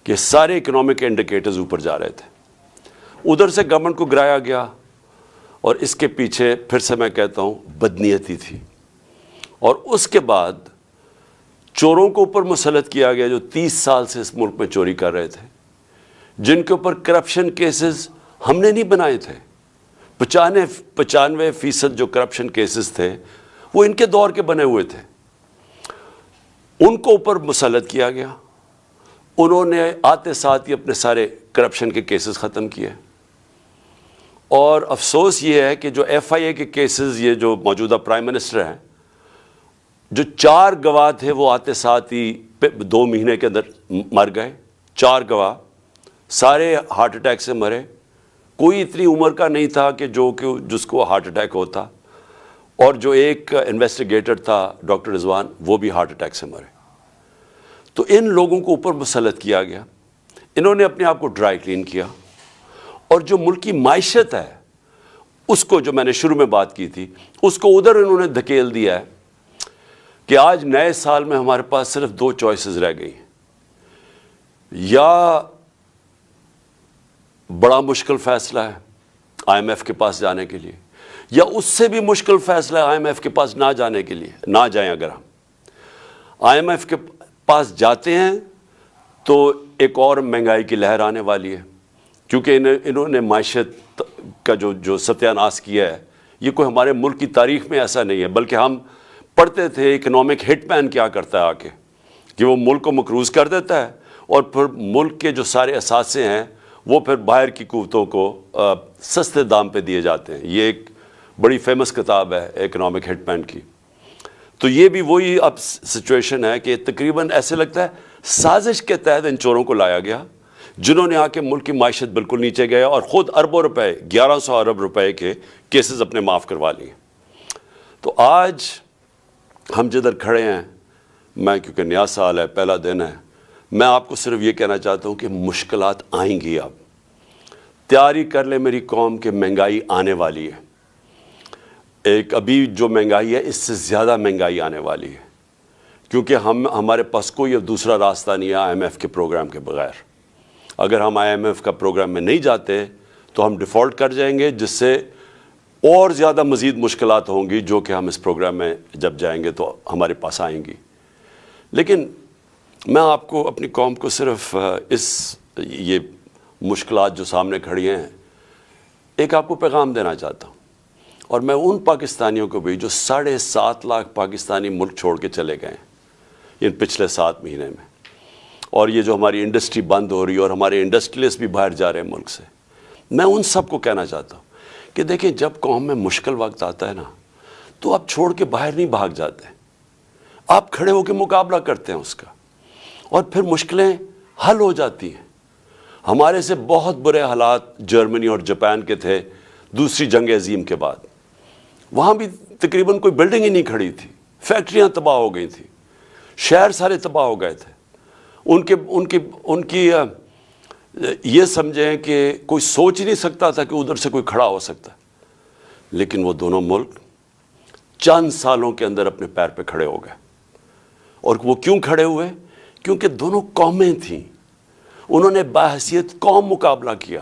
کہ سارے economic indicators اوپر جا رہے تھے. ادھر سے گورنمنٹ کو گرایا گیا اور اس کے پیچھے پھر سے میں کہتا ہوں بدنیتی تھی. اور اس کے بعد چوروں کو اوپر مسلط کیا گیا جو 30 سال سے اس ملک میں چوری کر رہے تھے, جن کے اوپر کرپشن کیسز ہم نے نہیں بنائے تھے. 95% جو کرپشن کیسز تھے وہ ان کے دور کے بنے ہوئے تھے. ان کو اوپر مسلط کیا گیا. انہوں نے آتے ساتھ ہی اپنے سارے کرپشن کے کیسز ختم کیے. اور افسوس یہ ہے کہ جو ایف آئی اے کے کیسز, یہ جو موجودہ پرائم منسٹر ہیں, جو 4 گواہ تھے وہ آتے ساتھ ہی 2 مہینے کے اندر مر گئے. 4 گواہ سارے ہارٹ اٹیک سے مرے. کوئی اتنی عمر کا نہیں تھا کہ جس کو ہارٹ اٹیک ہوتا. اور جو ایک انویسٹیگیٹر تھا ڈاکٹر رضوان, وہ بھی ہارٹ اٹیک سے مرے. تو ان لوگوں کو اوپر مسلط کیا گیا. انہوں نے اپنے آپ کو ڈرائی کلین کیا. اور جو ملک کی معیشت ہے اس کو, جو میں نے شروع میں بات کی تھی, اس کو ادھر انہوں نے دھکیل دیا ہے کہ آج نئے سال میں ہمارے پاس صرف 2 چوائسز رہ گئی ہیں. یا بڑا مشکل فیصلہ ہے آئی ایم ایف کے پاس جانے کے لیے, یا اس سے بھی مشکل فیصلہ ہے آئی ایم ایف کے پاس نہ جانے کے لیے. نہ جائیں. اگر ہم آئی ایم ایف کے پاس جاتے ہیں تو ایک اور مہنگائی کی لہر آنے والی ہے, کیونکہ انہوں نے معیشت کا جو ستیہ ناش کیا ہے, یہ کوئی ہمارے ملک کی تاریخ میں ایسا نہیں ہے. بلکہ ہم پڑھتے تھے اکنامک ہٹ مین کیا کرتا ہے آ کے, کہ وہ ملک کو مقروض کر دیتا ہے اور پھر ملک کے جو سارے اثاثے ہیں وہ پھر باہر کی قوتوں کو سستے دام پہ دیے جاتے ہیں. یہ ایک بڑی فیمس کتاب ہے اکنامک ہٹ مین کی. تو یہ بھی وہی اب سچویشن ہے کہ تقریباً ایسے لگتا ہے سازش کے تحت ان چوروں کو لایا گیا, جنہوں نے آ کے ملک کی معیشت بالکل نیچے گیا اور خود اربوں روپے, 1100 ارب روپے کے کیسز اپنے معاف کروا لیے. تو آج ہم جدھر کھڑے ہیں, میں کیونکہ نیا سال ہے, پہلا دن ہے, میں آپ کو صرف یہ کہنا چاہتا ہوں کہ مشکلات آئیں گی. اب تیاری کر لیں میری قوم کہ مہنگائی آنے والی ہے. ایک ابھی جو مہنگائی ہے اس سے زیادہ مہنگائی آنے والی ہے, کیونکہ ہمارے پاس کوئی اب دوسرا راستہ نہیں ہے آئی ایم ایف کے پروگرام کے بغیر. اگر ہم آئی ایم ایف کا پروگرام میں نہیں جاتے تو ہم ڈیفالٹ کر جائیں گے, جس سے اور زیادہ مزید مشکلات ہوں گی جو کہ ہم اس پروگرام میں جب جائیں گے تو ہمارے پاس آئیں گی. لیکن میں آپ کو, اپنی قوم کو صرف یہ مشکلات جو سامنے کھڑی ہیں, ایک آپ کو پیغام دینا چاہتا ہوں. اور میں ان پاکستانیوں کو بھی جو 7.5 لاکھ پاکستانی ملک چھوڑ کے چلے گئے ہیں ان پچھلے 7 مہینے میں, اور یہ جو ہماری انڈسٹری بند ہو رہی ہے اور ہمارے انڈسٹریلسٹ بھی باہر جا رہے ہیں ملک سے, میں ان سب کو کہنا چاہتا ہوں کہ دیکھیں, جب قوم میں مشکل وقت آتا ہے نا, تو آپ چھوڑ کے باہر نہیں بھاگ جاتے, آپ کھڑے ہو کے مقابلہ کرتے ہیں اس کا, اور پھر مشکلیں حل ہو جاتی ہیں. ہمارے سے بہت برے حالات جرمنی اور جاپان کے تھے دوسری جنگ عظیم کے بعد. وہاں بھی تقریباً کوئی بلڈنگ ہی نہیں کھڑی تھی, فیکٹریاں تباہ ہو گئی تھیں, شہر سارے تباہ ہو گئے تھے. ان کی یہ سمجھیں کہ کوئی سوچ ہی نہیں سکتا تھا کہ ادھر سے کوئی کھڑا ہو سکتا. لیکن وہ دونوں ملک چند سالوں کے اندر اپنے پیر پہ کھڑے ہو گئے. اور وہ کیوں کھڑے ہوئے؟ کیونکہ دونوں قومیں تھیں, انہوں نے باحثیت قوم مقابلہ کیا.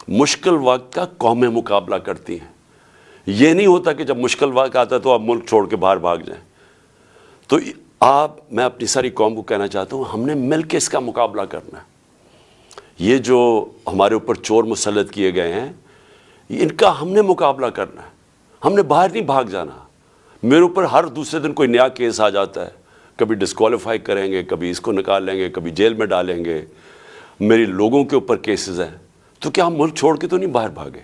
مشکل وقت کا قومیں مقابلہ کرتی ہیں. یہ نہیں ہوتا کہ جب مشکل وقت آتا ہے تو آپ ملک چھوڑ کے باہر بھاگ جائیں. تو میں اپنی ساری قوم کو کہنا چاہتا ہوں, ہم نے مل کے اس کا مقابلہ کرنا ہے. یہ جو ہمارے اوپر چور مسلط کیے گئے ہیں, ان کا ہم نے مقابلہ کرنا ہے. ہم نے باہر نہیں بھاگ جانا. میرے اوپر ہر دوسرے دن کوئی نیا کیس آ جاتا ہے, کبھی ڈسکوالیفائی کریں گے, کبھی اس کو نکال لیں گے, کبھی جیل میں ڈالیں گے. میری لوگوں کے اوپر کیسز ہیں, تو کیا ہم ملک چھوڑ کے تو نہیں باہر بھاگے؟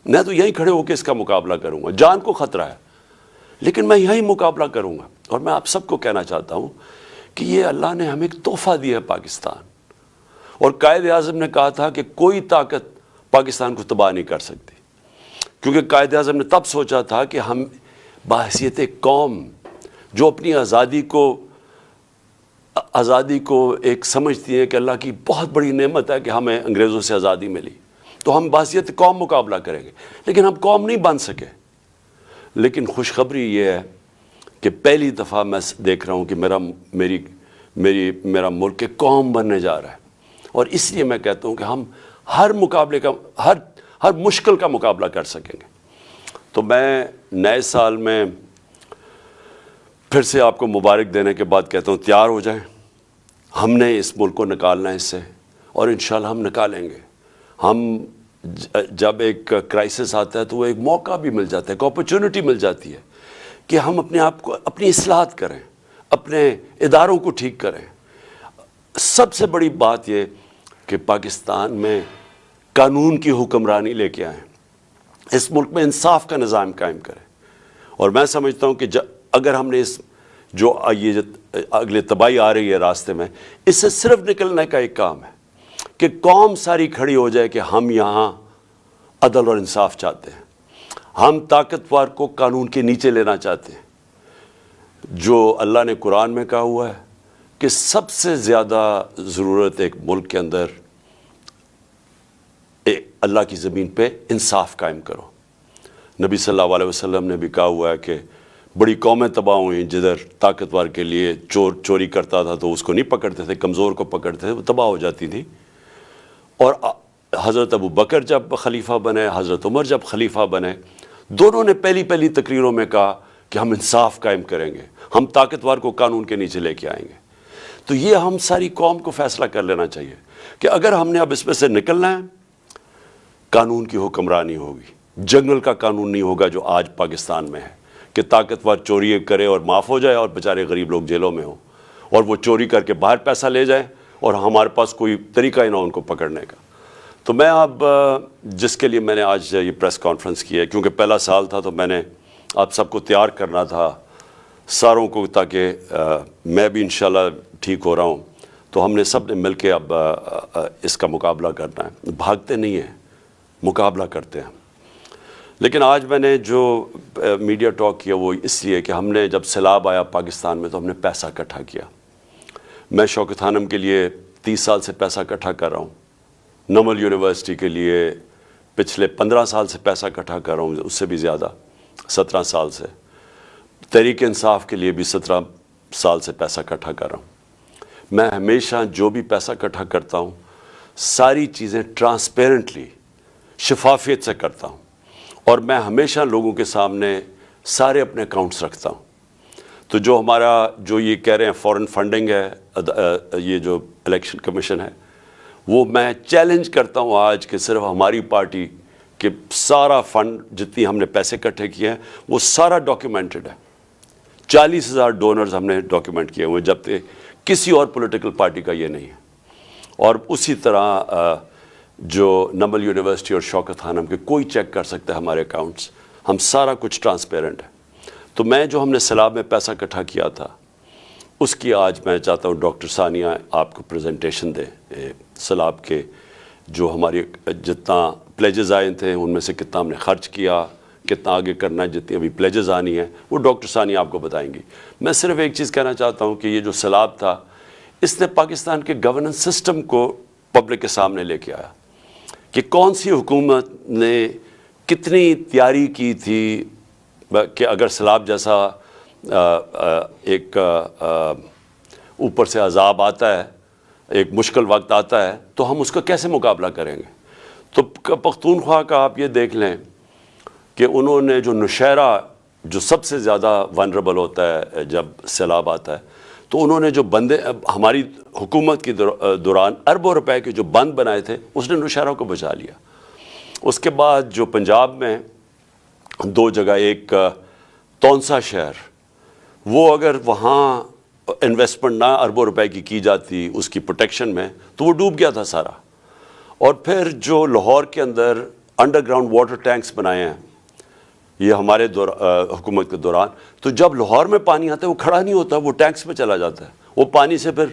میں تو یہیں کھڑے ہو کے اس کا مقابلہ کروں گا. جان کو خطرہ ہے لیکن میں یہیں مقابلہ کروں گا. اور میں آپ سب کو کہنا چاہتا ہوں کہ یہ اللہ نے ہمیں ایک تحفہ دیا ہے پاکستان, اور قائد اعظم نے کہا تھا کہ کوئی طاقت پاکستان کو تباہ نہیں کر سکتی. کیونکہ قائد اعظم نے تب سوچا تھا کہ ہم بحیثیت قوم جو اپنی آزادی کو ایک سمجھتی ہیں کہ اللہ کی بہت بڑی نعمت ہے کہ ہمیں انگریزوں سے آزادی ملی, تو ہم بحیثیت قوم مقابلہ کریں گے. لیکن ہم قوم نہیں بن سکے. لیکن خوشخبری یہ ہے کہ پہلی دفعہ میں دیکھ رہا ہوں کہ میرا ملک ایک قوم بننے جا رہا ہے. اور اس لیے میں کہتا ہوں کہ ہم ہر مقابلے کا ہر مشکل کا مقابلہ کر سکیں گے. تو میں نئے سال میں پھر سے آپ کو مبارک دینے کے بعد کہتا ہوں تیار ہو جائیں. ہم نے اس ملک کو نکالنا ہے اس سے, اور انشاءاللہ ہم نکالیں گے. ہم جب ایک کرائسس آتا ہے تو وہ ایک موقع بھی مل جاتا ہے, ایک اپرچونٹی مل جاتی ہے کہ ہم اپنے آپ کو اپنی اصلاحات کریں, اپنے اداروں کو ٹھیک کریں. سب سے بڑی بات یہ کہ پاکستان میں قانون کی حکمرانی لے کے آئیں, اس ملک میں انصاف کا نظام قائم کریں. اور میں سمجھتا ہوں کہ اگر ہم نے یہ اگلے تباہی آ رہی ہے راستے میں, اس سے صرف نکلنے کا ایک کام ہے کہ قوم ساری کھڑی ہو جائے کہ ہم یہاں عدل اور انصاف چاہتے ہیں, ہم طاقتور کو قانون کے نیچے لینا چاہتے ہیں. جو اللہ نے قرآن میں کہا ہوا ہے کہ سب سے زیادہ ضرورت ایک ملک کے اندر اللہ کی زمین پہ انصاف قائم کرو. نبی صلی اللہ علیہ وسلم نے بھی کہا ہوا ہے کہ بڑی قومیں تباہ ہوئیں جدھر طاقتور کے لیے چوری کرتا تھا تو اس کو نہیں پکڑتے تھے, کمزور کو پکڑتے تھے, وہ تباہ ہو جاتی تھی. اور حضرت ابو بکر جب خلیفہ بنے, حضرت عمر جب خلیفہ بنے, دونوں نے پہلی تقریروں میں کہا کہ ہم انصاف قائم کریں گے, ہم طاقتور کو قانون کے نیچے لے کے آئیں گے. تو یہ ہم ساری قوم کو فیصلہ کر لینا چاہیے کہ اگر ہم نے اب اس میں سے نکلنا ہے, قانون کی حکمرانی ہوگی, جنگل کا قانون نہیں ہوگا جو آج پاکستان میں ہے کہ طاقتور چوری کرے اور معاف ہو جائے اور بیچارے غریب لوگ جیلوں میں ہوں, اور وہ چوری کر کے باہر پیسہ لے جائیں اور ہمارے پاس کوئی طریقہ ہی نہ ان کو پکڑنے کا. تو میں اب جس کے لیے میں نے آج یہ پریس کانفرنس کی ہے, کیونکہ پہلا سال تھا تو میں نے آپ سب کو تیار کرنا تھا ساروں کو, تاکہ میں بھی انشاءاللہ ٹھیک ہو رہا ہوں. تو ہم نے سب نے مل کے اب اس کا مقابلہ کرنا ہے. بھاگتے نہیں ہیں, مقابلہ کرتے ہیں. لیکن آج میں نے جو میڈیا ٹاک کیا وہ اس لیے کہ ہم نے جب سیلاب آیا پاکستان میں تو ہم نے پیسہ اکٹھا کیا. میں شوکت خانم کے لیے 30 سال سے پیسہ اکٹھا کر رہا ہوں, نمل یونیورسٹی کے لیے پچھلے 15 سال سے پیسہ اکٹھا کر رہا ہوں, اس سے بھی زیادہ 17 سال سے. تحریک انصاف کے لیے بھی 17 سال سے پیسہ اکٹھا کر رہا ہوں. میں ہمیشہ جو بھی پیسہ اکٹھا کرتا ہوں ساری چیزیں ٹرانسپیرنٹلی, شفافیت سے کرتا ہوں, اور میں ہمیشہ لوگوں کے سامنے سارے اپنے اکاؤنٹس رکھتا ہوں. تو جو ہمارا جو یہ کہہ رہے ہیں فورن فنڈنگ ہے, یہ جو الیکشن کمیشن ہے, وہ میں چیلنج کرتا ہوں آج کہ صرف ہماری پارٹی کے سارا فنڈ جتنی ہم نے پیسے اکٹھے کیے ہیں وہ سارا ڈاکیومنٹڈ ہے. 40,000 ڈونرز ہم نے ڈاکیومنٹ کیے ہوئے, جبکہ کسی اور پولیٹیکل پارٹی کا یہ نہیں ہے. اور اسی طرح جو نمل یونیورسٹی اور شوکت خانم کے کوئی چیک کر سکتا ہے ہمارے اکاؤنٹس, ہم سارا کچھ ٹرانسپیرنٹ ہے. تو میں جو ہم نے سیلاب میں پیسہ اکٹھا کیا تھا اس کی آج میں چاہتا ہوں ڈاکٹر ثانیہ آپ کو پریزنٹیشن دیں سیلاب کے, جو ہماری جتنا پلیجز آئے تھے ان میں سے کتنا ہم نے خرچ کیا, کتنا آگے کرنا ہے, جتنی ابھی پلیجز آنی ہیں وہ ڈاکٹر ثانیہ آپ کو بتائیں گی. میں صرف ایک چیز کہنا چاہتا ہوں کہ یہ جو سیلاب تھا اس نے پاکستان کے گورننس سسٹم کو پبلک کے سامنے لے کے آیا کہ کون سی حکومت نے کتنی تیاری کی تھی کہ اگر سیلاب جیسا ایک اوپر سے عذاب آتا ہے, ایک مشکل وقت آتا ہے, تو ہم اس کا کیسے مقابلہ کریں گے. تو پختونخوا کا آپ یہ دیکھ لیں کہ انہوں نے جو نوشہرہ جو سب سے زیادہ ونریبل ہوتا ہے جب سیلاب آتا ہے, تو انہوں نے جو بندے ہماری حکومت کے دوران اربوں روپے کے جو بند بنائے تھے اس نے نوشہرہ کو بچا لیا. اس کے بعد جو پنجاب میں 2 جگہ, ایک تونسا شہر, وہ اگر وہاں انویسٹمنٹ نہ اربوں روپے کی جاتی اس کی پروٹیکشن میں تو وہ ڈوب گیا تھا سارا. اور پھر جو لاہور کے اندر انڈر گراؤنڈ واٹر ٹینکس بنائے ہیں یہ ہمارے حکومت کے دوران, تو جب لاہور میں پانی آتا ہے وہ کھڑا نہیں ہوتا, وہ ٹینکس میں چلا جاتا ہے, وہ پانی سے پھر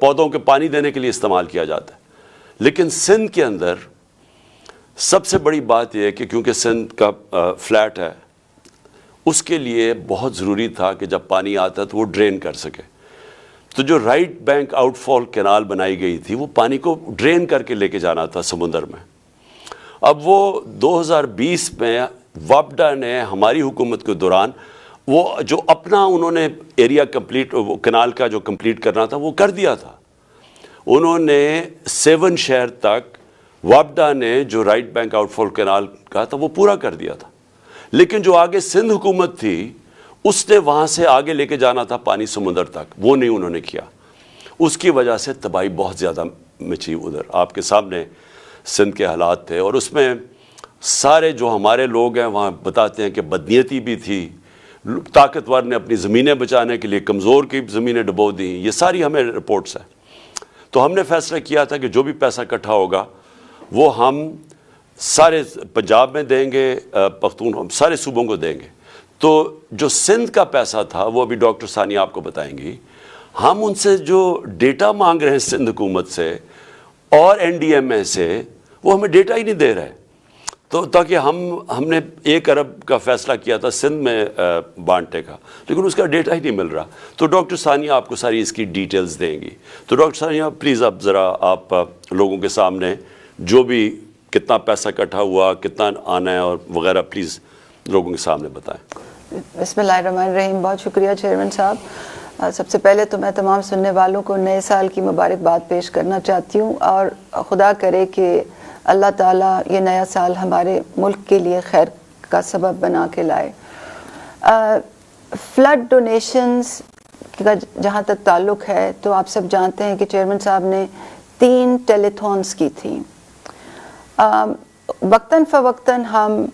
پودوں کے پانی دینے کے لیے استعمال کیا جاتا ہے. لیکن سندھ کے اندر سب سے بڑی بات یہ ہے کہ کیونکہ سندھ کا فلیٹ ہے, اس کے لیے بہت ضروری تھا کہ جب پانی آتا ہے تو وہ ڈرین کر سکے. تو جو رائٹ بینک آؤٹ فال کینال بنائی گئی تھی وہ پانی کو ڈرین کر کے لے کے جانا تھا سمندر میں. اب وہ 2020 میں وابڈا نے ہماری حکومت کے دوران وہ جو اپنا انہوں نے ایریا کمپلیٹ, وہ کینال کا جو کمپلیٹ کرنا تھا وہ کر دیا تھا. उन्होंने 7 शहर तक वापडा ने जो राइट बैंक आउटफॉल कैनाल कहा था वो पूरा कर दिया था, लेकिन जो आगे सिंध हुकूमत थी उसने वहाँ से आगे लेके जाना था पानी समुंदर तक, वो नहीं उन्होंने किया। उसकी वजह से तबाही बहुत ज़्यादा मची उधर। आपके सामने सिंध के हालात थे, और उसमें सारे जो हमारे लोग हैं वहाँ बताते हैं कि बदनीयती भी थी, ताकतवर ने अपनी ज़मीनें बचाने के लिए कमज़ोर की ज़मीनें डुबो दी। ये सारी हमें रिपोर्ट्स हैं। तो हमने फ़ैसला किया था कि जो भी पैसा इकट्ठा होगा वो हम सारे पंजाब में देंगे, पख्तून हम सारे सूबों को देंगे। तो जो सिंध का पैसा था वो अभी डॉक्टर सानिया आपको बताएंगी। हम उनसे जो डेटा मांग रहे हैं सिंध हुकूमत से और NDMA से, वो हमें डेटा ही नहीं दे रहे। तो ताकि हमने 1 अरब का फ़ैसला किया था सिंध में बांटने का, लेकिन उसका डेटा ही नहीं मिल रहा। तो डॉक्टर सानिया आपको सारी इसकी डिटेल्स देंगी। तो डॉक्टर सानिया प्लीज़ आप ज़रा आप लोगों के सामने जो भी कितना पैसा इकट्ठा हुआ, कितना आना है और वगैरह प्लीज़ लोगों के सामने बताएं। बिस्मिल्लाहिर्रहमानिर्रहीम। बहुत शुक्रिया चेयरमैन साहब। सबसे पहले तो मैं तमाम सुनने वालों को नए साल की मुबारकबाद पेश करना चाहती हूँ, और खुदा करे कि अल्लाह ताला ये नया साल हमारे मुल्क के लिए खैर का सबब बना के लाए। फ्लड डोनेशंस का जहाँ तक ताल्लुक़ है, तो आप सब जानते हैं कि चेयरमैन साहब ने 3 टेलीथॉन्स की थी। वक्तन फ़वक्तन हम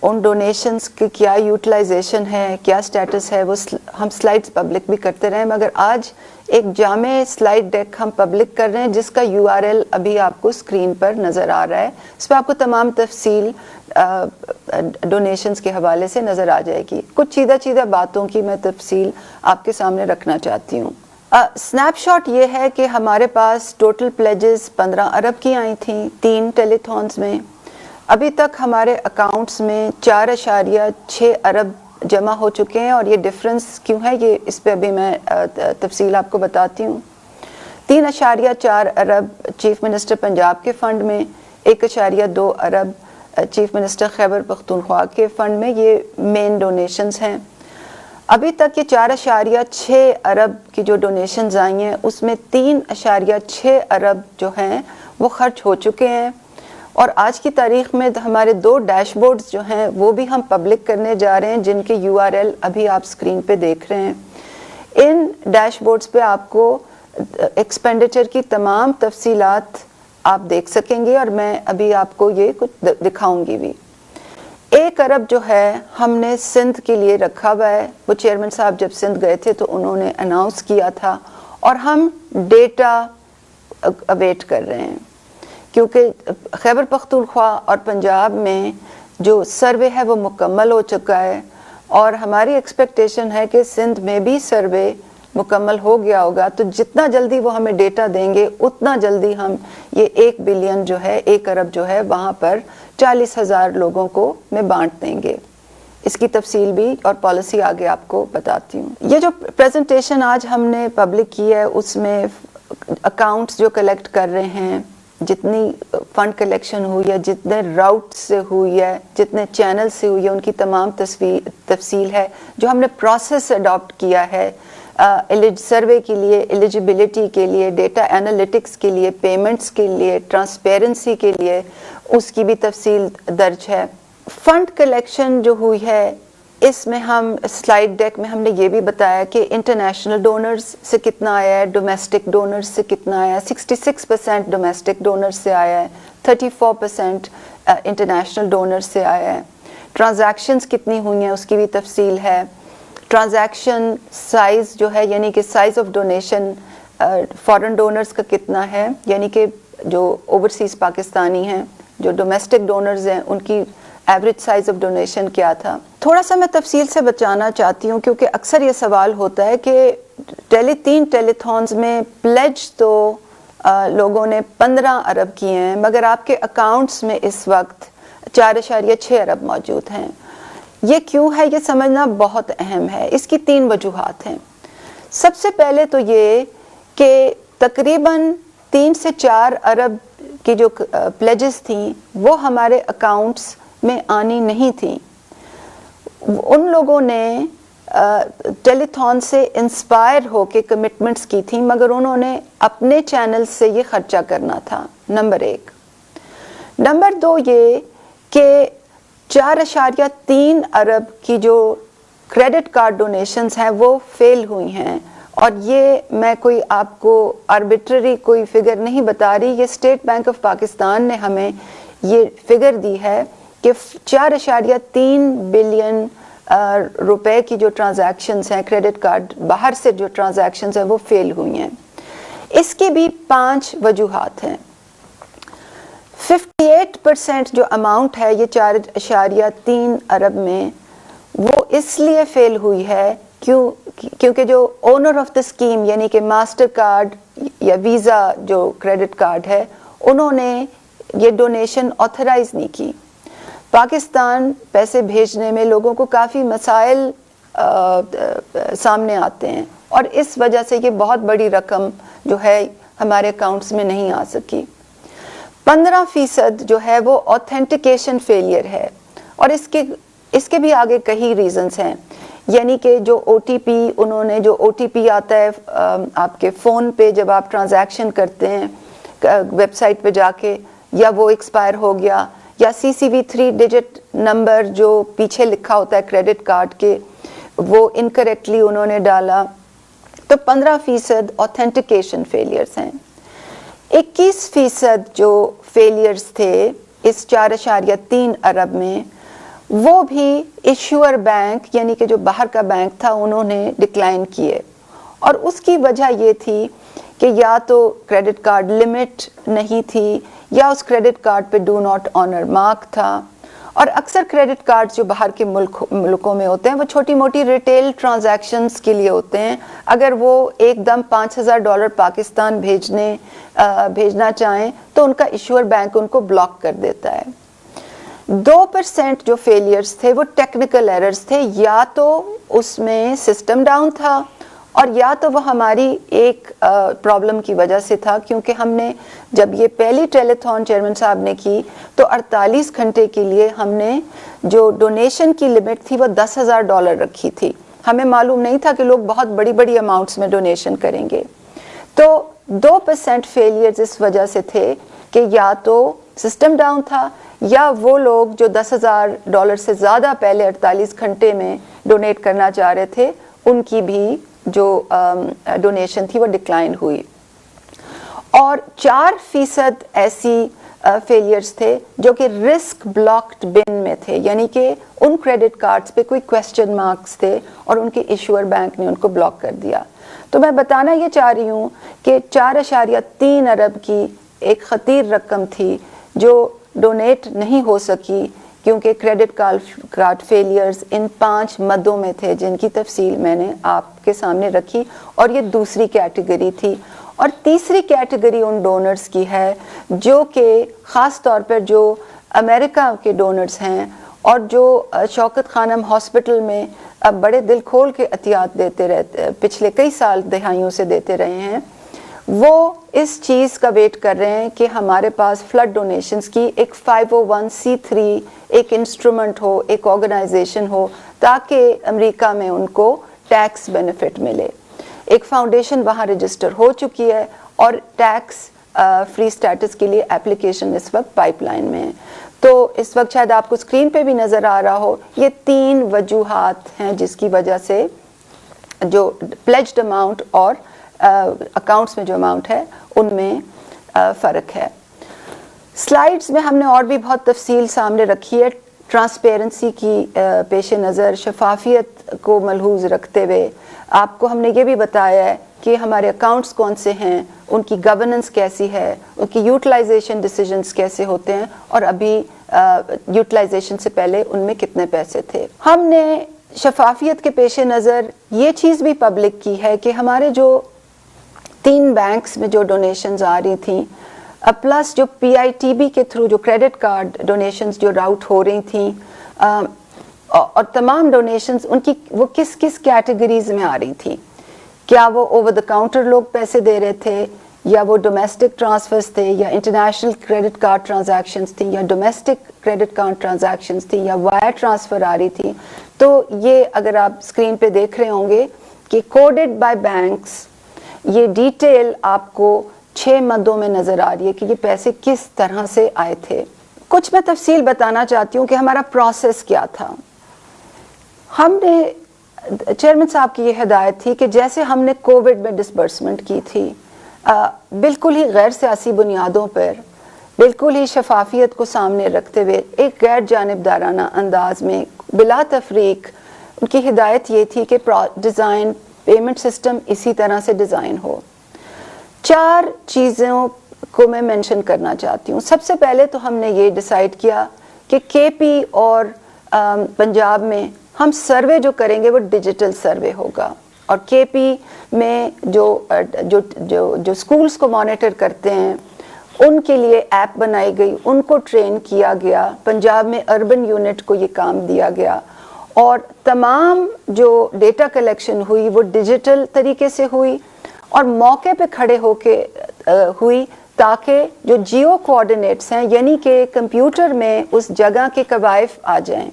उन डोनेशंस की क्या यूटिलाइजेशन है, क्या स्टेटस है, वो हम स्लाइड्स पब्लिक भी करते रहे, मगर आज एक जामे स्लाइड डेक हम पब्लिक कर रहे हैं जिसका URL अभी आपको स्क्रीन पर नज़र आ रहा है। इस पर आपको तमाम तफसील डोनेशंस के हवाले से नज़र आ जाएगी। कुछ चीदा बातों की मैं तफसील आपके सामने रखना चाहती हूँ। स्नैपशॉट ये है कि हमारे पास टोटल प्लेजेस 15 अरब की आई थी 3 टेलीथॉन्स में। अभी तक हमारे अकाउंट्स में 4.6 अरब जमा हो चुके हैं, और ये डिफरेंस क्यों है ये इस पे अभी मैं तफसील आपको बताती हूँ। 3.4 अरब चीफ मिनिस्टर पंजाब के फ़ंड में, 1.2 अरब चीफ मिनिस्टर खैबर पख्तूनख्वा के फ़ंड में, ये मेन डोनेशंस हैं। अभी तक ये 4.6 अरब की जो डोनेशंस आई हैं उसमें 3.6 अरब जो हैं वो खर्च हो चुके हैं, और आज की तारीख़ में हमारे 2 डैशबोर्ड्स जो हैं वो भी हम पब्लिक करने जा रहे हैं, जिनके URL अभी आप स्क्रीन पे देख रहे हैं। इन डैशबोर्ड्स पे आपको एक्सपेंडिचर की तमाम तफसीलात आप देख सकेंगे, और मैं अभी आपको ये कुछ दिखाऊंगी भी। 1 अरब जो है हमने सिंध के लिए रखा हुआ है। वो चेयरमैन साहब जब सिंध गए थे तो उन्होंने अनाउंस किया था, और हम डेटा अवेट कर रहे हैं, क्योंकि खैबर पख्तूनख्वा और पंजाब में जो सर्वे है वो मुकम्मल हो चुका है, और हमारी एक्सपेक्टेशन है कि सिंध में भी सर्वे मुकम्मल हो गया होगा। तो जितना जल्दी वो हमें डेटा देंगे उतना जल्दी हम ये 1 बिलियन जो है, 1 अरब जो है, वहाँ पर 40,000 लोगों को में बांट देंगे। इसकी तफसील भी और पॉलिसी आगे आपको बताती हूँ। ये जो प्रेजेंटेशन आज हमने पब्लिक की है उसमें अकाउंट्स जो कलेक्ट कर रहे हैं, जितनी फ़ंड कलेक्शन हुई है, जितने राउट से हुई है, जितने चैनल से हुई है, उनकी तमाम तफसील है। जो हमने प्रोसेस अडॉप्ट किया है सर्वे के लिए, एलिजिबिलिटी के लिए, डेटा एनालिटिक्स के लिए, पेमेंट्स के लिए, ट्रांसपेरेंसी के लिए, उसकी भी तफसील दर्ज है। फ़ंड कलेक्शन जो हुई है इसमें हम स्लाइड डेक में हमने ये भी बताया कि इंटरनेशनल डोनर्स से कितना आया है, डोमेस्टिक डोनर्स से कितना आया है। 66% डोमेस्टिक डोनर्स से आया है, 34% इंटरनेशनल डोनर्स से आया है। ट्रांजैक्शंस कितनी हुई हैं उसकी भी तफसील है। ट्रांजैक्शन साइज़ जो है, यानी कि size of donation foreign donors का कितना है, यानी कि जो ओवरसीज़ पाकिस्तानी हैं, जो डोमेस्टिक डोनर्स हैं, उनकी एवरेज साइज़ ऑफ डोनेशन क्या था। थोड़ा सा मैं तफसील से बचाना चाहती हूँ, क्योंकि अक्सर ये सवाल होता है कि 3 टेलीथॉन्स में प्लेज तो लोगों ने 15 अरब किए हैं, मगर आपके अकाउंट्स में इस वक्त 4.6 अरब मौजूद हैं। ये क्यों है, ये समझना बहुत अहम है। इसकी 3 वजूहात हैं। सबसे पहले तो ये कि तकरीबन 3 से 4 अरब की जो प्लेजेस थी वो हमारे अकाउंट्स में आनी नहीं थी। उन लोगों ने टेलीथॉन से इंस्पायर होके कमिटमेंट्स की थी, मगर उन्होंने अपने चैनल से ये खर्चा करना था, नंबर 1। नंबर 2 ये कि 4.3 अरब की जो क्रेडिट कार्ड डोनेशंस हैं वो फेल हुई हैं, और ये मैं कोई आपको आर्बिट्ररी कोई फिगर नहीं बता रही, ये स्टेट बैंक ऑफ पाकिस्तान ने हमें ये फिगर दी है कि 4.3 बिलियन रुपए की जो ट्रांजैक्शंस हैं, क्रेडिट कार्ड बाहर से जो ट्रांजैक्शंस हैं वो फेल हुई हैं। इसकी भी 5 वजूहात हैं। 58% जो अमाउंट है ये 4.3 अरब में, वो इसलिए फेल हुई है क्योंकि जो ओनर ऑफ द स्कीम यानी कि मास्टर कार्ड या वीज़ा जो क्रेडिट कार्ड है, उन्होंने ये डोनेशन ऑथराइज नहीं की। पाकिस्तान पैसे भेजने में लोगों को काफ़ी मसाइल सामने आते हैं, और इस वजह से ये बहुत बड़ी रकम जो है हमारे अकाउंट्स में नहीं आ सकी। 15% जो है वो ऑथेंटिकेशन फेलियर है, और इसके भी आगे कई रीजंस हैं, यानी कि जो OTP उन्होंने जो OTP आता है आपके फ़ोन पे जब आप ट्रांजैक्शन करते हैं वेबसाइट पे जाके, या वो एक्सपायर हो गया, या CCV 3 डिजिट नंबर जो पीछे लिखा होता है क्रेडिट कार्ड के वो इनकरेक्टली उन्होंने डाला, तो 15% ऑथेंटिकेशन फेलियर्स हैं। 21% जो फेलियर्स थे इस 4.3 अरब में, वो भी इश्यूअर बैंक यानी कि जो बाहर का बैंक था उन्होंने डिक्लाइन किए, और उसकी वजह ये थी कि या तो क्रेडिट कार्ड लिमिट नहीं थी, या उस क्रेडिट कार्ड पे डू नॉट ऑनर मार्क था। और अक्सर क्रेडिट कार्ड जो बाहर के मुल्कों में होते हैं वो छोटी मोटी रिटेल ट्रांजैक्शंस के लिए होते हैं। अगर वो एकदम $5,000 पाकिस्तान भेजना चाहें तो उनका इश्यूअर बैंक उनको ब्लॉक कर देता है। 2% जो फेलियर्स थे वो टेक्निकल एरर्स थे, या तो उसमें सिस्टम डाउन था, और या तो वो हमारी एक प्रॉब्लम की वजह से था, क्योंकि हमने जब ये पहली टेलीथॉन चेयरमैन साहब ने की तो 48 घंटे के लिए हमने जो डोनेशन की लिमिट थी वो $10,000 रखी थी। हमें मालूम नहीं था कि लोग बहुत बड़ी बड़ी अमाउंट्स में डोनेशन करेंगे। तो 2% फेलियर्स इस वजह से थे कि या तो सिस्टम डाउन था, या वो लोग जो $10,000 से ज़्यादा पहले 48 घंटे में डोनेट करना चाह रहे थे, उनकी भी जो डोनेशन थी वो डिक्लाइन हुई। और 4% ऐसी फेलियर्स थे जो कि रिस्क ब्लॉक्ड बिन में थे, यानी कि उन क्रेडिट कार्ड्स पे कोई क्वेश्चन मार्क्स थे और उनके इश्यूअर बैंक ने उनको ब्लॉक कर दिया। तो मैं बताना ये चाह रही हूँ कि 4.3 अरब की एक खतीर रकम थी जो डोनेट नहीं हो सकी, क्योंकि क्रेडिट कार्ड फेलियर्स इन 5 मदों में थे जिनकी तफसील मैंने आपके सामने रखी, और ये दूसरी कैटेगरी थी। और तीसरी कैटेगरी उन डोनर्स की है जो कि ख़ास तौर पर जो अमेरिका के डोनर्स हैं और जो शौकत खानम हॉस्पिटल में अब बड़े दिल खोल के अतियात देते रहते, पिछले कई साल दहाइयों से देते रहे हैं, वो इस चीज़ का वेट कर रहे हैं कि हमारे पास फ्लड डोनेशंस की एक 501c3 एक इंस्ट्रूमेंट हो, एक ऑर्गेनाइजेशन हो, ताकि अमेरिका में उनको टैक्स बेनिफिट मिले। एक फाउंडेशन वहाँ रजिस्टर हो चुकी है और टैक्स फ्री स्टेटस के लिए एप्लीकेशन इस वक्त पाइपलाइन में है। तो इस वक्त शायद आपको स्क्रीन पे भी नज़र आ रहा हो, ये 3 वजूहात हैं जिसकी वजह से जो प्लेज्ड अमाउंट और अकाउंट्स में जो अमाउंट है उनमें फ़र्क है। स्लाइड्स में हमने और भी बहुत तफसील सामने रखी है। ट्रांसपेरेंसी की पेश नज़र शफाफियत को मलहूज़ रखते हुए आपको हमने ये भी बताया है कि हमारे अकाउंट्स कौन से हैं, उनकी गवर्नेंस कैसी है, उनकी यूटिलाइजेशन डिसीजंस कैसे होते हैं, और अभी यूटिलाइजेशन से पहले उनमें कितने पैसे थे। हमने शफाफियत के पेश नज़र ये चीज़ भी पब्लिक की है कि हमारे जो 3 बैंक्स में जो डोनेशंस आ रही थी, प्लस जो PITB के थ्रू जो क्रेडिट कार्ड डोनेशंस जो राउट हो रही थी, और तमाम डोनेशंस उनकी वो किस किस कैटेगरीज में आ रही थी। क्या वो ओवर द काउंटर लोग पैसे दे रहे थे, या वो डोमेस्टिक ट्रांसफर्स थे या इंटरनेशनल क्रेडिट कार्ड ट्रांजैक्शंस थी या डोमेस्टिक क्रेडिट कार्ड ट्रांजैक्शंस थी या वायर ट्रांसफ़र आ रही थी, तो ये अगर आप स्क्रीन पे देख रहे होंगे कि कोडेड बाय बैंक्स, ये डिटेल आपको 6 मदों में नज़र आ रही है कि ये पैसे किस तरह से आए थे। कुछ मैं तफसील बताना चाहती हूँ कि हमारा प्रोसेस क्या था। हमने चेयरमैन साहब की ये हिदायत थी कि जैसे हमने कोविड में डिसबर्समेंट की थी, बिल्कुल ही गैर सियासी बुनियादों पर, बिल्कुल ही शफाफियत को सामने रखते हुए एक गैर जानिबदाराना अंदाज में बिला तफरीक, उनकी हिदायत ये थी कि डिज़ाइन पेमेंट सिस्टम इसी तरह से डिज़ाइन हो। 4 चीज़ों को मैं मेंशन करना चाहती हूँ। सबसे पहले तो हमने ये डिसाइड किया कि केपी और पंजाब में हम सर्वे जो करेंगे वो डिजिटल सर्वे होगा, और केपी में जो स्कूल्स को मॉनिटर करते हैं उनके लिए ऐप बनाई गई, उनको ट्रेन किया गया। पंजाब में अर्बन यूनिट को ये काम दिया गया और तमाम जो डेटा कलेक्शन हुई वो डिजिटल तरीके से हुई और मौके पे खड़े होके हुई, ताकि जो जियो कोऑर्डिनेट्स हैं यानी कि कंप्यूटर में उस जगह के कवायफ आ जाएं,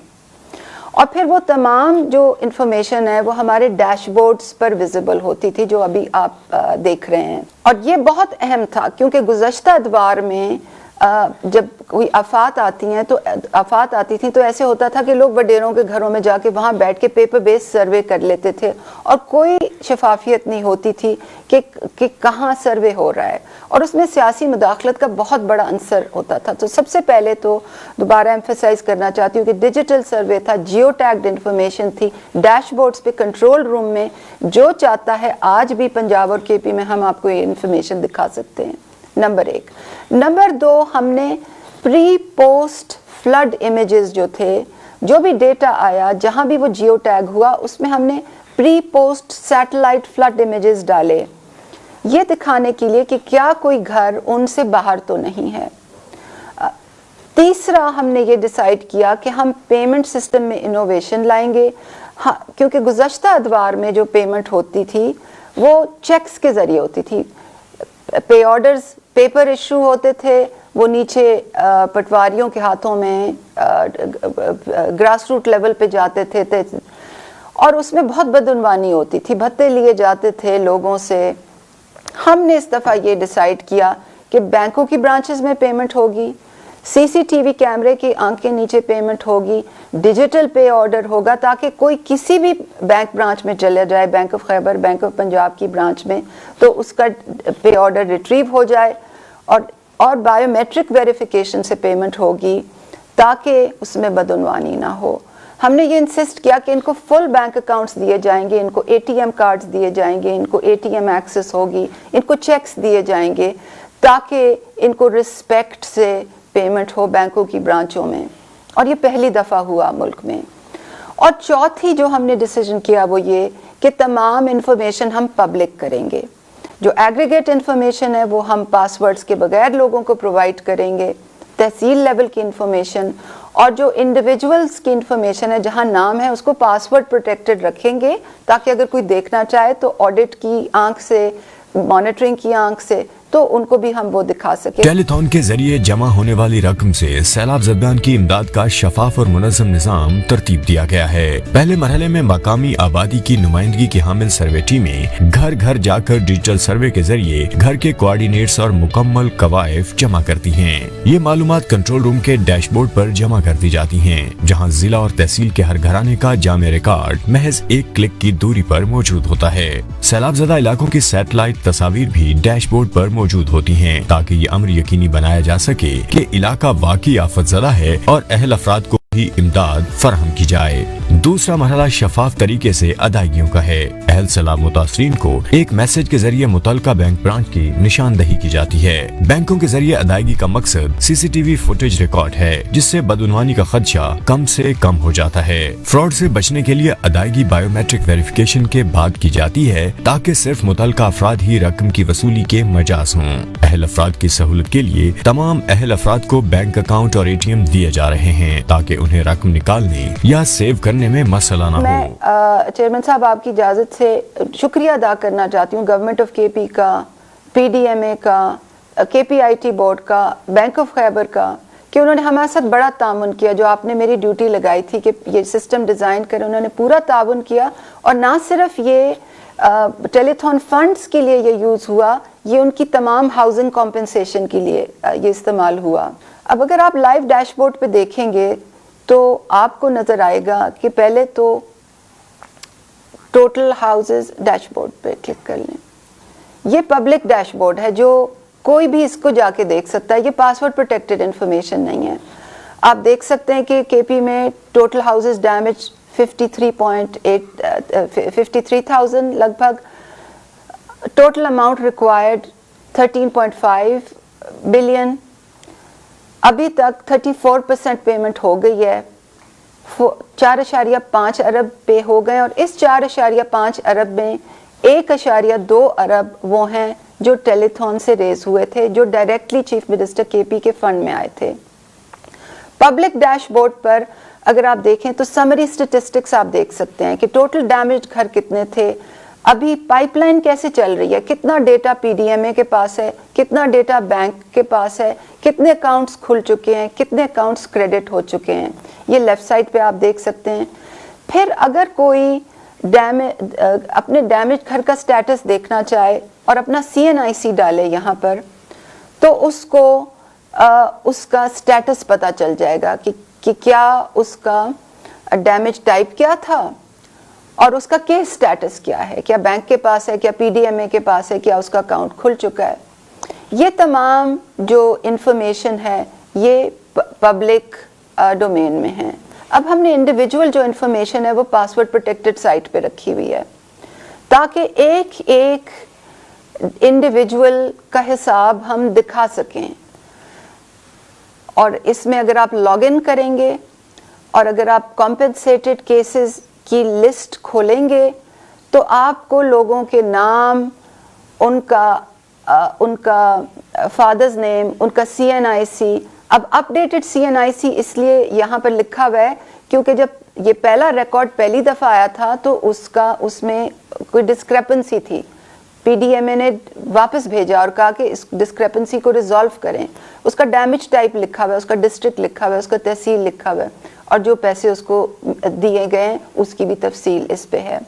और फिर वो तमाम जो इंफॉर्मेशन है वो हमारे डैशबोर्ड्स पर विजिबल होती थी, जो अभी आप देख रहे हैं। और ये बहुत अहम था क्योंकि गुज़श्ता अदवार में जब कोई आफात आती थी तो ऐसे होता था कि लोग वडेरों के घरों में जाके वहाँ बैठ के पेपर बेस्ड सर्वे कर लेते थे और कोई शफाफियत नहीं होती थी कि कहाँ सर्वे हो रहा है, और उसमें सियासी मुदाखलत का बहुत बड़ा अंसर होता था। तो सबसे पहले तो दोबारा एम्फेसाइज करना चाहती हूँ कि डिजिटल सर्वे था, जियो टैग्ड इंफॉर्मेशन थी, डैशबोर्ड्स पे कंट्रोल रूम में जो चाहता है आज भी पंजाब और केपी में हम आपको ये इंफॉर्मेशन दिखा सकते हैं। नंबर 1। नंबर 2, हमने प्री पोस्ट फ्लड इमेजेस जो थे, जो भी डेटा आया जहां भी वो जियो टैग हुआ उसमें हमने pre post satellite flood images डाले, ये दिखाने के लिए कि क्या कोई घर उनसे बाहर तो नहीं है। तीसरा, हमने ये डिसाइड किया कि हम पेमेंट सिस्टम में इनोवेशन लाएंगे। हाँ, क्योंकि गुज़श्ता अदवार में जो पेमेंट होती थी वो चेक्स के ज़रिए होती थी, पे ऑर्डर्स पेपर इशू होते थे, वो नीचे पटवारियों के हाथों में ग्रास रूट लेवल पे जाते थे और उसमें बहुत बदउनवानी होती थी, भत्ते लिए जाते थे लोगों से। हमने इस दफ़ा ये डिसाइड किया कि बैंकों की ब्रांचेस में पेमेंट होगी, सीसीटीवी कैमरे की आंख के नीचे पेमेंट होगी, डिजिटल पे ऑर्डर होगा, ताकि कोई किसी भी बैंक ब्रांच में चले जाए, bank of Khyber, bank of Punjab की ब्रांच में, तो उसका पे ऑर्डर रिट्रीव हो जाए और बायोमेट्रिक वेरिफिकेशन से पेमेंट होगी ताकि उसमें बदउनवानी ना हो। हमने ये इंसिस्ट किया कि इनको फुल बैंक अकाउंट्स दिए जाएंगे, इनको एटीएम कार्ड्स दिए जाएंगे, इनको एटीएम एक्सेस होगी, इनको चेक्स दिए जाएंगे ताकि इनको रिस्पेक्ट से पेमेंट हो बैंकों की ब्रांचों में, और ये पहली दफ़ा हुआ मुल्क में। और चौथी जो हमने डिसीजन किया वो ये कि तमाम इंफॉर्मेशन हम पब्लिक करेंगे। जो एग्रीगेट इंफॉर्मेशन है वो हम पासवर्ड्स के बगैर लोगों को प्रोवाइड करेंगे, तहसील लेवल की इंफॉर्मेशन, और जो इंडिविजुअल्स की इंफॉर्मेशन है जहां नाम है उसको पासवर्ड प्रोटेक्टेड रखेंगे ताकि अगर कोई देखना चाहे तो ऑडिट की आंख से, मॉनिटरिंग की आंख से, तो उनको भी हम वो दिखा सके। टेलीथॉन के जरिए जमा होने वाली रकम से सैलाब ज़दगान की इमदाद का शफाफ और मुनज़्ज़म निज़ाम तरतीब दिया गया है। पहले मरहले में मकामी आबादी की नुमाइंदगी की हामिल सर्वे टीमें घर घर जाकर डिजिटल सर्वे के जरिए घर के कोऑर्डिनेट्स और मुकम्मल कवायफ जमा करती हैं। ये मालूमात कंट्रोल रूम के डैशबोर्ड पर जमा कर दी जाती हैं, जहां जिला और तहसील के हर घराने का जामे रिकॉर्ड महज 1 क्लिक की दूरी पर मौजूद होता है। सैलाब ज़दा इलाकों की सैटेलाइट तस्वीर भी डैशबोर्ड पर मौजूद होती हैं, ताकि ये अमर यकीनी बनाया जा सके कि इलाका वाकई आफतज़दा है और अहल अफराद को भी इमदाद फराहम की जाए। दूसरा मरहला शफाफ तरीके से अदायगियों का है। अहल सलाह मुतासरीन को एक मैसेज के जरिए मुतलका बैंक ब्रांच की निशानदही की जाती है। बैंकों के जरिए अदायगी का मकसद सीसीटीवी फुटेज रिकॉर्ड है, जिससे बदउनवानी का खदशा कम से कम हो जाता है। फ्रॉड से बचने के लिए अदायगी बायोमेट्रिक वेरिफिकेशन के बाद की जाती है, ताकि सिर्फ मुतलका अफराद ही रकम की वसूली के मजाज हों। अहल अफराद की सहूलत के लिए तमाम अहल अफराद को बैंक अकाउंट और ATM दिए जा रहे हैं, ताकि उन्हें रकम निकालने या सेव करने में मसला ना हो। मैं चेयरमैन साहब आपकी इजाज़त से शुक्रिया अदा करना चाहती हूँ गवर्नमेंट ऑफ केपी का, PDMA का, KPIT बोर्ड का, बैंक ऑफ खैबर का, कि उन्होंने हमारे साथ बड़ा ताउन किया। जो आपने मेरी ड्यूटी लगाई थी कि ये सिस्टम डिज़ाइन करें, उन्होंने पूरा ताउन किया। और ना सिर्फ ये टेलीथॉन फंड्स के लिए ये यूज़ हुआ, ये उनकी तमाम हाउसिंग कॉम्पनसेशन के लिए ये इस्तेमाल हुआ। अब अगर आप लाइव डैशबोर्ड पे देखेंगे तो आपको नज़र आएगा कि पहले तो टोटल हाउसेस डैशबोर्ड पे क्लिक कर लें। ये पब्लिक डैशबोर्ड है, जो कोई भी इसको जाके देख सकता है, ये पासवर्ड प्रोटेक्टेड इंफॉर्मेशन नहीं है। आप देख सकते हैं कि केपी में टोटल हाउसेस डैमेज 53,000 लगभग, टोटल अमाउंट रिक्वायर्ड 13.5 बिलियन, अभी तक 34% पेमेंट हो गई है, 4.5 अरब पे हो गए। और इस 4.5 अरब में 1.2 अरब वो हैं जो टेलीथॉन से रेज हुए थे, जो डायरेक्टली चीफ मिनिस्टर केपी के फंड में आए थे। पब्लिक डैशबोर्ड पर अगर आप देखें तो समरी स्टेटिस्टिक्स आप देख सकते हैं कि टोटल डैमेज घर कितने थे, अभी पाइपलाइन कैसे चल रही है, कितना डेटा PDMA के पास है, कितना डेटा बैंक के पास है, कितने अकाउंट्स खुल चुके हैं, कितने अकाउंट्स क्रेडिट हो चुके हैं, ये लेफ्ट साइड पे आप देख सकते हैं। फिर अगर कोई अपने डैमेज घर का स्टेटस देखना चाहे और अपना CNIC डाले यहाँ पर, तो उसको उसका स्टेटस पता चल जाएगा कि क्या उसका डैमेज टाइप क्या था और उसका केस स्टेटस क्या है, क्या बैंक के पास है, क्या PDMA के पास है, क्या उसका अकाउंट खुल चुका है। ये तमाम जो इंफॉर्मेशन है ये पब्लिक डोमेन में है। अब हमने इंडिविजुअल जो इंफॉर्मेशन है वो पासवर्ड प्रोटेक्टेड साइट पे रखी हुई है, ताकि एक एक इंडिविजुअल का हिसाब हम दिखा सकें। और इसमें अगर आप लॉगिन करेंगे और अगर आप कॉम्पेंसेटेड केसेस की लिस्ट खोलेंगे तो आपको लोगों के नाम, उनका फादर्स नेम, उनका CNIC, अब अपडेटेड CNIC इसलिए यहाँ पर लिखा हुआ है क्योंकि जब ये पहला रिकॉर्ड पहली दफ़ा आया था तो उसमें कोई डिस्क्रेपेंसी थी। PDMA ने वापस भेजा और कहा कि इस डिस्क्रेपेंसी को रिजॉल्व करें। उसका डैमेज टाइप लिखा हुआ है, उसका डिस्ट्रिक्ट लिखा हुआ है, उसका तहसील लिखा हुआ है और जो पैसे उसको दिए गए हैं उसकी भी तफसील इस पे है।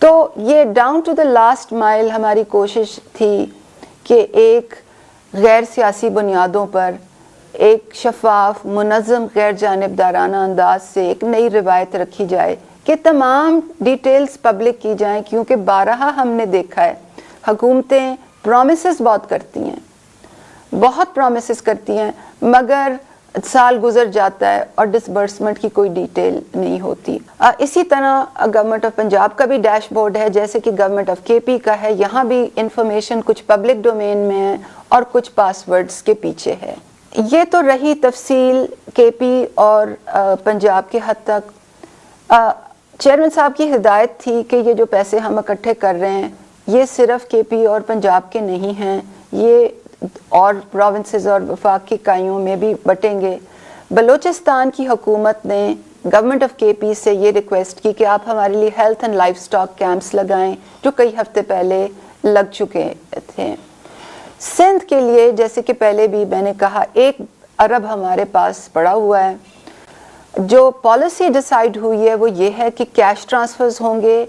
तो ये down to the last mile हमारी कोशिश थी कि एक गैर सियासी बुनियादों पर एक शफाफ, मुनज़्ज़म, गैर जानिबदाराना अंदाज से एक नई रिवायत रखी जाए कि तमाम डिटेल्स पब्लिक की जाएं, क्योंकि बारहा हमने देखा है हुकूमतें प्रॉमिसेस बहुत करती हैं, बहुत प्रॉमिसेस करती हैं, मगर साल गुजर जाता है और डिसबर्समेंट की कोई डिटेल नहीं होती। इसी तरह गवर्नमेंट ऑफ पंजाब का भी डैशबोर्ड है, जैसे कि गवर्नमेंट ऑफ केपी का है। यहाँ भी इंफॉर्मेशन कुछ पब्लिक डोमेन में है और कुछ पासवर्ड्स के पीछे है। ये तो रही तफसील केपी और पंजाब के हद तक। चेयरमैन साहब की हिदायत थी कि ये जो पैसे हम इकट्ठे कर रहे हैं ये सिर्फ केपी और पंजाब के नहीं हैं, ये और प्रोविंसेस और वफाक की इकाइयों में भी बटेंगे। बलूचिस्तान की हुकूमत ने गवर्नमेंट ऑफ केपी से ये रिक्वेस्ट की कि आप हमारे लिए health and life stock camps लगाएं, जो कई हफ्ते पहले लग चुके थे। सिंध के लिए, जैसे कि पहले भी मैंने कहा, 1 अरब हमारे पास पड़ा हुआ है। जो पॉलिसी डिसाइड हुई है वो ये है कि कैश ट्रांसफर्स होंगे,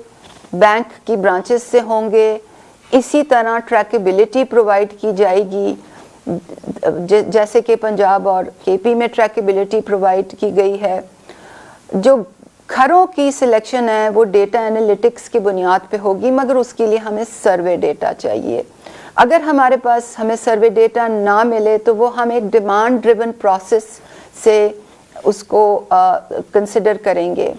बैंक की ब्रांचेस से होंगे, इसी तरह ट्रैकेबिलिटी प्रोवाइड की जाएगी, जैसे कि पंजाब और केपी में ट्रैकेबिलिटी प्रोवाइड की गई है। जो घरों की सिलेक्शन है वो डेटा एनालिटिक्स की बुनियाद पे होगी, मगर उसके लिए हमें सर्वे डेटा चाहिए। अगर हमारे पास हमें सर्वे डेटा ना मिले तो वो हम एक डिमांड ड्रिवन प्रोसेस से उसको कंसिडर करेंगे।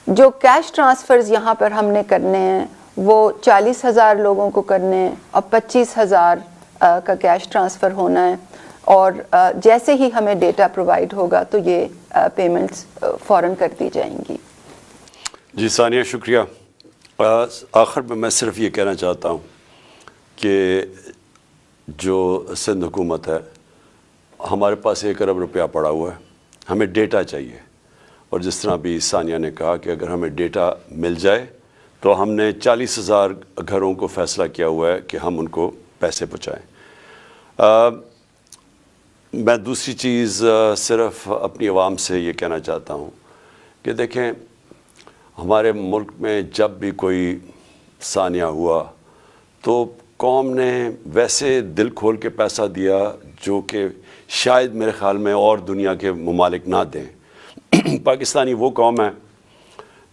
जो कैश ट्रांसफ़र्स यहाँ पर हमने करने हैं वो 40,000 लोगों को करने हैं और 25,000 का कैश ट्रांसफ़र होना है, और जैसे ही हमें डेटा प्रोवाइड होगा तो ये पेमेंट्स फ़ौरन कर दी जाएंगी। जी सानिया, शुक्रिया। आखिर में मैं सिर्फ ये कहना चाहता हूँ कि जो सिंध हुकूमत है, हमारे पास 1 अरब रुपया पड़ा हुआ है, हमें डेटा चाहिए। और जिस तरह अभी सानिया ने कहा कि अगर हमें डेटा मिल जाए तो हमने 40,000 घरों को फ़ैसला किया हुआ है कि हम उनको پیسے پہنچائیں. میں دوسری چیز صرف اپنی عوام سے یہ کہنا چاہتا ہوں کہ دیکھیں ہمارے ملک میں جب بھی کوئی سانیہ ہوا تو قوم نے ویسے دل کھول کے پیسہ دیا جو کہ شاید میرے خیال میں اور دنیا کے ممالک نہ دیں. پاکستانی وہ قوم ہے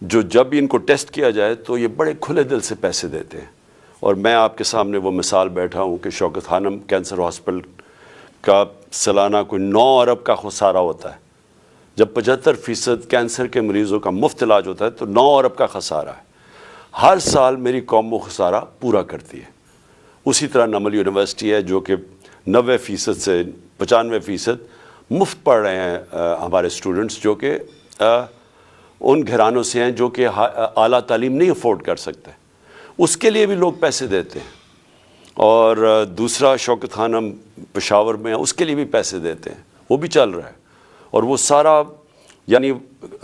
جو جب بھی ان کو ٹیسٹ کیا جائے تو یہ بڑے کھلے دل سے پیسے دیتے ہیں. اور میں آپ کے سامنے وہ مثال بیٹھا ہوں کہ شوکت خانم کینسر ہاسپٹل کا سالانہ کوئی 9 ارب کا خسارہ ہوتا ہے. جب 75% کینسر کے مریضوں کا مفت علاج ہوتا ہے تو 9 ارب کا خسارہ ہے. ہر سال میری قوم وہ خسارہ پورا کرتی ہے. اسی طرح نمل یونیورسٹی ہے جو کہ 90% سے 95% مفت پڑھ رہے ہیں ہمارے اسٹوڈنٹس جو کہ ان گھرانوں سے ہیں جو کہ اعلیٰ تعلیم نہیں افورڈ کر سکتے. اس کے لیے بھی لوگ پیسے دیتے ہیں. اور دوسرا شوکت خانم پشاور میں اس کے لیے بھی پیسے دیتے ہیں. وہ بھی چل رہا ہے. اور وہ سارا یعنی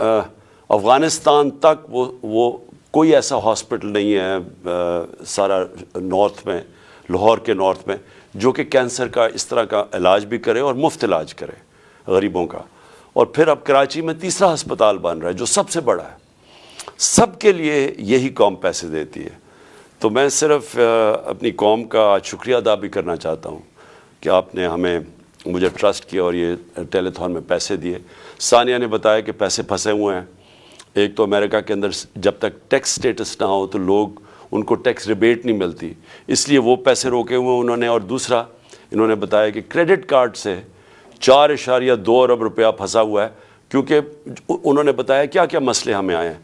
افغانستان تک وہ کوئی ایسا ہاسپٹل نہیں ہے سارا نارتھ میں، لاہور کے نارتھ میں، جو کہ کینسر کا اس طرح کا علاج بھی کرے اور مفت علاج کرے غریبوں کا. اور پھر اب کراچی میں تیسرا ہسپتال بن رہا ہے جو سب سے بڑا ہے. سب کے لیے یہی قوم پیسے دیتی ہے. تو میں صرف اپنی قوم کا آج شکریہ ادا بھی کرنا چاہتا ہوں کہ آپ نے مجھے ٹرسٹ کیا اور یہ ٹیلی تھون میں پیسے دیے. ثانیہ نے بتایا کہ پیسے پھنسے ہوئے ہیں. ایک تو امریکہ کے اندر جب تک ٹیکس سٹیٹس نہ ہو تو لوگ ان کو ٹیکس ریبیٹ نہیں ملتی، اس لیے وہ پیسے روکے ہوئے انہوں نے. اور دوسرا انہوں نے بتایا کہ کریڈٹ کارڈ سے 4.2 ارب روپیہ پھنسا ہوا ہے، کیونکہ انہوں نے بتایا کیا کیا مسئلے ہمیں آئے ہیں.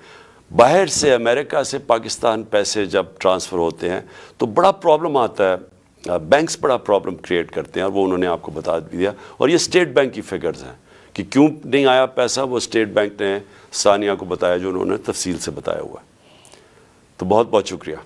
باہر سے امریکہ سے پاکستان پیسے جب ٹرانسفر ہوتے ہیں تو بڑا پرابلم آتا ہے. بینکس بڑا پرابلم کریٹ کرتے ہیں اور وہ انہوں نے آپ کو بتا دیا. اور یہ اسٹیٹ بینک کی فگرز ہیں کہ کیوں نہیں آیا پیسہ، وہ اسٹیٹ بینک نے ثانیہ کو بتایا جو انہوں نے تفصیل سے بتایا ہوا ہے. تو بہت بہت شکریہ.